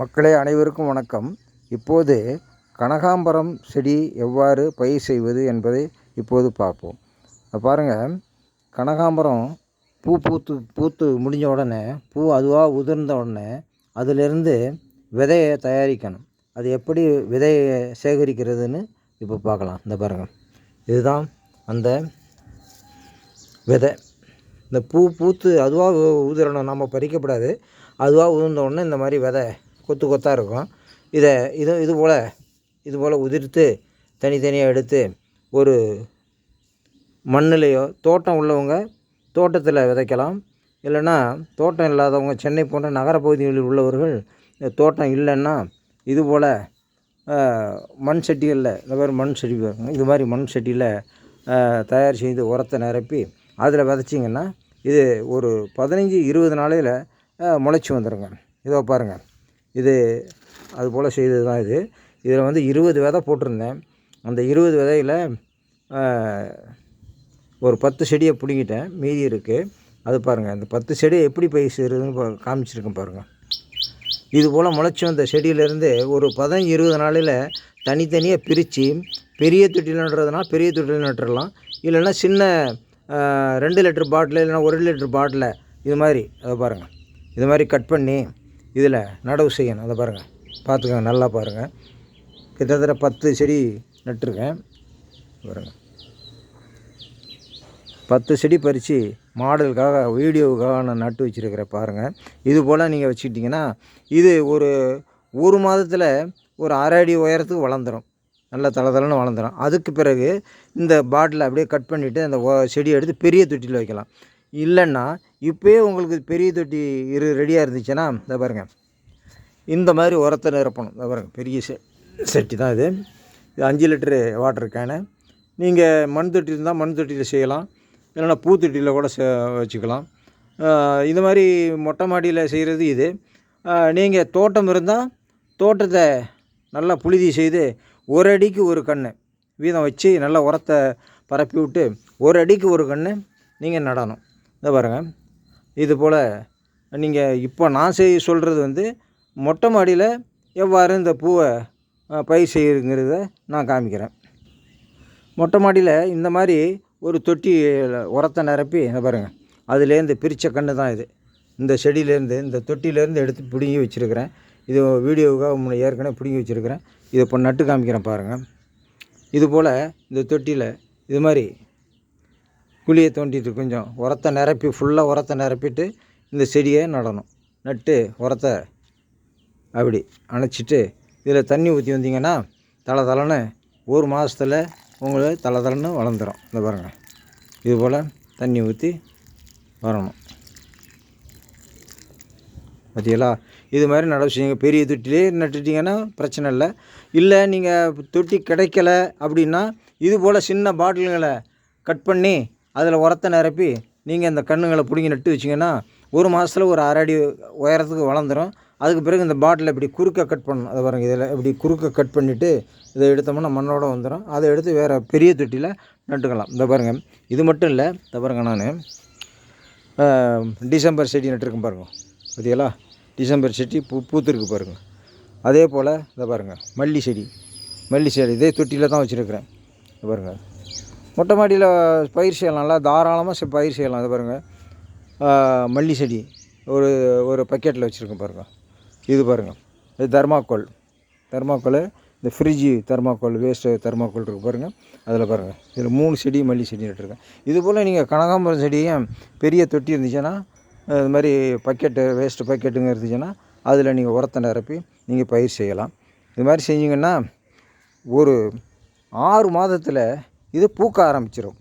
மக்களே அனைவருக்கும் வணக்கம். இப்போது கனகாம்பரம் செடி எவ்வாறு பயிர் செய்வது என்பதை இப்போது பார்ப்போம். பாருங்கள், கனகாம்பரம் பூத்து முடிஞ்ச உடனே, பூ அதுவாக உதிர்ந்த உடனே அதிலிருந்து விதையை தயாரிக்கணும். அது எப்படி விதையை சேகரிக்கிறதுன்னு இப்போ பார்க்கலாம். இந்த பாருங்கள், இதுதான் அந்த விதை. இந்த பூத்து அதுவாக உதிரணும், நம்ம பறிக்கப்படாது. அதுவாக உதிர்ந்த உடனே இந்த மாதிரி விதை கொத்து கொத்தாக இருக்கும். இது போல் உதிர்த்து தனித்தனியாக எடுத்து ஒரு மண்ணிலையோ, தோட்டம் உள்ளவங்க தோட்டத்தில் விதைக்கலாம். இல்லைன்னா தோட்டம் இல்லாதவங்க, சென்னை போன்ற நகரப்பகுதிகளில் உள்ளவர்கள் தோட்டம் இல்லைன்னா இது போல் மண் சட்டிகளில், இந்த மாதிரி மண் சட்டி இது மாதிரி மண் சட்டியில் தயார் செய்து உரத்தை நிரப்பி அதில் விதைச்சிங்கன்னா இது ஒரு 15-20 நாளையில் முளைச்சி வந்துடுங்க. இதோ பாருங்கள், இது அது போல் செய்தது தான் இது. இதில் வந்து 20 விதை போட்டிருந்தேன். அந்த 20 விதையில் ஒரு 10 செடியை பிடுங்கிட்டேன், மீதி இருக்குது. அது பாருங்கள், அந்த 10 செடியை எப்படி பயிர் செய்கிறதுன்னு காமிச்சிருக்கேன் பாருங்கள். இது போல் முளைச்சி வந்த செடியிலேருந்து ஒரு 15-20 நாளில் தனித்தனியாக பிரித்து பெரிய தொட்டியில் நடுறதுனா பெரிய தொட்டியில் நட்டுடலாம். இல்லைன்னா சின்ன 2 லிட்டர் பாட்டில் இல்லைன்னா 1 லிட்டர் பாட்டில் இது மாதிரி, அதை பாருங்கள், இது மாதிரி கட் பண்ணி இதில் நடவு செய்யணும். அதை பாருங்கள், பார்த்துக்கோங்க, நல்லா பாருங்கள். கிட்டத்தட்ட 10 செடி நட்டுருக்கேன் பாருங்கள். 10 செடி பறித்து மாடலுக்காக, வீடியோவுக்காக நான் நட்டு வச்சுருக்கிறேன் பாருங்கள். இது போல் நீங்கள் வச்சுக்கிட்டிங்கன்னா இது ஒரு மாதத்தில் ஒரு 1/2 அடி உயரத்துக்கு வளர்ந்துடும், நல்லா தளன்னு வளர்ந்துடும். அதுக்கு பிறகு இந்த பாட்டிலை அப்படியே கட் பண்ணிவிட்டு அந்த செடியை எடுத்து பெரிய தொட்டியில் வைக்கலாம். இல்லைன்னா இப்போயே உங்களுக்கு பெரிய தொட்டி ரெடியாக இருந்துச்சுன்னா இதை பாருங்கள், இந்த மாதிரி உரத்தை நிரப்பணும். இதை பாருங்கள், பெரிய செட்டி தான் இது. 5 லிட்டரு வாட்டர் கேனு. நீங்கள் மண் தொட்டி இருந்தால் மண் தொட்டியில் செய்யலாம், இல்லைன்னா பூத்தொட்டியில் கூட வச்சுக்கலாம். இது மாதிரி மொட்டை மாடியில் செய்கிறது இது. நீங்கள் தோட்டம் இருந்தால் தோட்டத்தை நல்லா புழுதி செய்து 1 அடிக்கு ஒரு கன்று வீதம் வச்சு நல்லா உரத்தை பரப்பி விட்டு 1 அடிக்கு ஒரு கன்று நீங்கள் நடணும். இதை பாருங்கள், இது போல் நீங்கள் இப்போ நான் சொல்கிறது வந்து மொட்டை மாடியில் எவ்வாறு இந்த பூவை பயிர் செய்யுங்கிறத நான் காமிக்கிறேன். மொட்டை மாடியில் இந்த மாதிரி ஒரு தொட்டி உரத்தை நிரப்பி, இதை பாருங்கள், அதுலேருந்து பிரித்த கன்று தான் இது. இந்த செடியிலேருந்து, இந்த தொட்டியிலேருந்து எடுத்து பிடுங்கி வச்சுருக்கிறேன். இது வீடியோவுக்காக ஏற்கனவே பிடுங்கி வச்சுருக்கிறேன். இதை இப்போ நட்டு காமிக்கிறேன் பாருங்கள். இது போல் இந்த தொட்டியில் இது மாதிரி குழியை தோண்டிட்டு கொஞ்சம் உரத்தை நிரப்பி, ஃபுல்லாக உரத்தை நிரப்பிட்டு இந்த செடியை நடணும். நட்டு உரத்தை அப்படி அணைச்சிட்டு இதில் தண்ணி ஊற்றி வந்தீங்கன்னா தளன்னு ஒரு மாதத்தில் உங்களுக்கு தளன்னு வளர்ந்துடும். இந்த பாருங்கள், இது போல் தண்ணி ஊற்றி வரணும். பார்த்தீங்களா? இது மாதிரி நடவு செய்யுங்க. பெரிய தொட்டிலே நட்டுட்டிங்கன்னா பிரச்சனை இல்லை. இல்லை நீங்கள் தொட்டி கிடைக்கல அப்படின்னா இது போல் சின்ன பாட்டில்களை கட் பண்ணி அதில் உரத்தை நிரப்பி நீங்கள் இந்த கன்றுங்களை பிடுங்கி நட்டு வச்சிங்கன்னா ஒரு மாதத்தில் ஒரு 1/2 அடி உயரத்துக்கு வளர்ந்துடும். அதுக்கு பிறகு இந்த பாட்டிலை இப்படி குறுக்க கட் பண்ணணும். அதை பாருங்கள், இதில் இப்படி குறுக்க கட் பண்ணிவிட்டு இதை எடுத்தோம்னா மண்ணோடு வந்துடும். அதை எடுத்து வேறு பெரிய தொட்டியில் நட்டுக்கலாம். இந்த பாருங்கள், இது மட்டும் இல்லை. இந்த பாருங்கள், நான் டிசம்பர் செடி நட்டுருக்கேன் பாருங்கள். பார்த்தீங்களா? டிசம்பர் செடி பூத்துருக்கு பாருங்கள். அதே போல் இதை பாருங்கள், மல்லி செடி இதே தொட்டியில் தான் வச்சுருக்கிறேன். இதை பாருங்கள், மொட்டை மாடியில் பயிர் செய்யலாம், நல்லா தாராளமாக பயிர் செய்யலாம். இதை பாருங்கள், மல்லி செடி ஒரு பக்கெட்டில் வச்சுருக்கேன் பாருங்கள். இது பாருங்கள், இது தர்மாக்கோல் இந்த ஃப்ரிட்ஜு தர்மாக்கோல், வேஸ்ட்டு தர்மாக்கோல் இருக்குது பாருங்கள். அதில் பாருங்கள், இதில் 3 செடி மல்லி செடி நட்டுருக்கேன். இது போல் நீங்கள் கனகாம்பரம் செடியும் பெரிய தொட்டி இருந்துச்சுன்னா, இது மாதிரி பக்கெட்டு, வேஸ்ட்டு பக்கெட்டுங்க இருந்துச்சுன்னா அதில் நீங்கள் உரத்தை நிரப்பி நீங்கள் பயிர் செய்யலாம். இது மாதிரி செஞ்சிங்கன்னா ஒரு 6 மாதத்தில் இது பூக்க ஆரம்பிச்சிடும்.